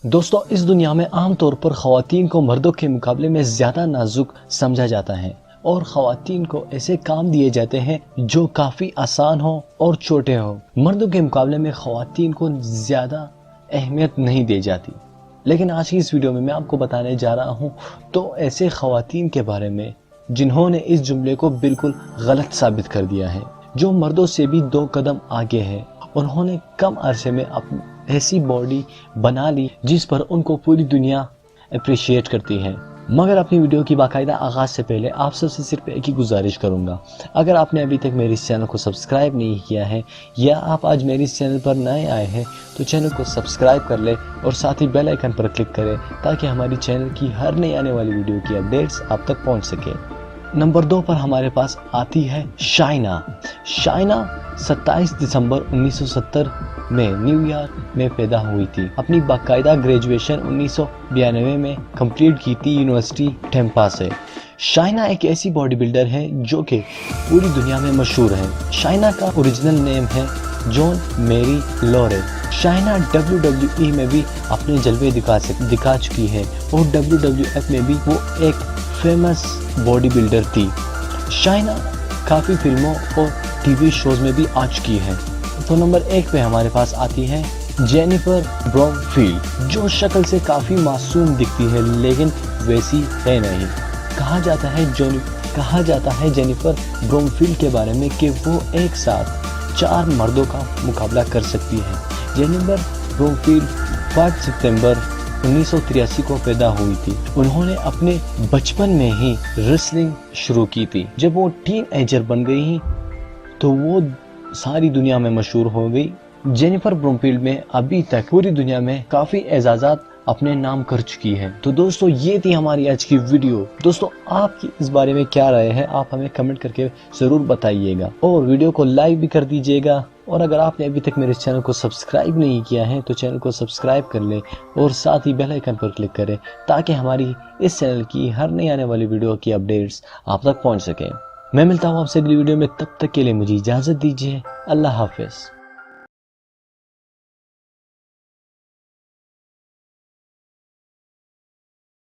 दोस्तों, इस दुनिया में आम तौर पर ख़वातीन को मर्दों के मुकाबले में ज़्यादा नाजुक समझा जाता है और ख़वातीन को ऐसे काम दिए जाते हैं जो काफ़ी आसान हो और छोटे हो। मर्दों के मुकाबले में ख़वातीन को ज़्यादा अहमियत नहीं दी जाती। लेकिन आज की इस वीडियो में मैं आपको बताने जा रहा हूँ तो ऐसे ख़वातीन के बारे में जिन्होंने इस जुमले को बिल्कुल गलत साबित कर दिया है, जो मर्दों से भी 2 कदम आगे है। उन्होंने कम अरसे में अपनी ऐसी बॉडी बना ली जिस पर उनको पूरी दुनिया अप्रिशिएट करती है। मगर अपनी वीडियो की बाकायदा आगाज से पहले आप सबसे सिर्फ एक ही गुजारिश करूंगा, अगर आपने अभी तक मेरे इस चैनल को सब्सक्राइब नहीं किया है या आप आज मेरे इस चैनल पर नए आए हैं तो चैनल को सब्सक्राइब कर ले और साथ ही बेल आइकन पर क्लिक करें ताकि हमारी चैनल की हर नई आने वाली वीडियो की अपडेट्स आप तक पहुंच सके। नंबर 2 पर हमारे पास आती है शाइना। शाइना 27 दिसंबर 1970 में न्यूयॉर्क में पैदा हुई थी। अपनी बाकायदा ग्रेजुएशन 1992 में कंप्लीट की थी यूनिवर्सिटी टेम्पा से। शाइना एक ऐसी बॉडी बिल्डर है जो कि पूरी दुनिया में मशहूर है। शाइना का ओरिजिनल नेम है जॉन मेरी लॉरे। शाइना WWE में भी अपने जलवे दिखा चुकी है और WWF में भी वो एक फेमस बॉडी बिल्डर थी। शाइना काफ़ी फिल्मों और टीवी शोज में भी आ चुकी है। तो नंबर 1 पे हमारे पास आती है जेनिफर ब्रोमफील्ड, जो शक्ल से काफ़ी मासूम दिखती है लेकिन वैसी है नहीं। कहा जाता है जेनिफर ब्रोमफील्ड के बारे में कि वो एक साथ 4 मर्दों का मुकाबला कर सकती है। जेनिफर ब्रोमफील्ड 5 सितंबर 1983 को पैदा हुई थी। उन्होंने अपने बचपन में ही रेसलिंग शुरू की थी। जब वो टीनएजर बन गई तो वो सारी दुनिया में मशहूर हो गई। जेनिफर ब्रोमफील्ड में अभी तक पूरी दुनिया में काफ़ी एजाज़ात अपने नाम कर चुकी है। तो दोस्तों, ये थी हमारी आज की वीडियो। दोस्तों, आपकी इस बारे में क्या राय है आप हमें कमेंट करके ज़रूर बताइएगा और वीडियो को लाइक भी कर दीजिएगा। और अगर आपने अभी तक मेरे चैनल को सब्सक्राइब नहीं किया है तो चैनल को सब्सक्राइब कर ले और साथ ही बेल आइकन पर क्लिक करें ताकि हमारी इस चैनल की हर नई आने वाली वीडियो की अपडेट्स आप तक पहुंच सके। मैं मिलता हूं आपसे अगली वीडियो में, तब तक के लिए मुझे इजाज़त दीजिए। अल्लाह हाफिज़।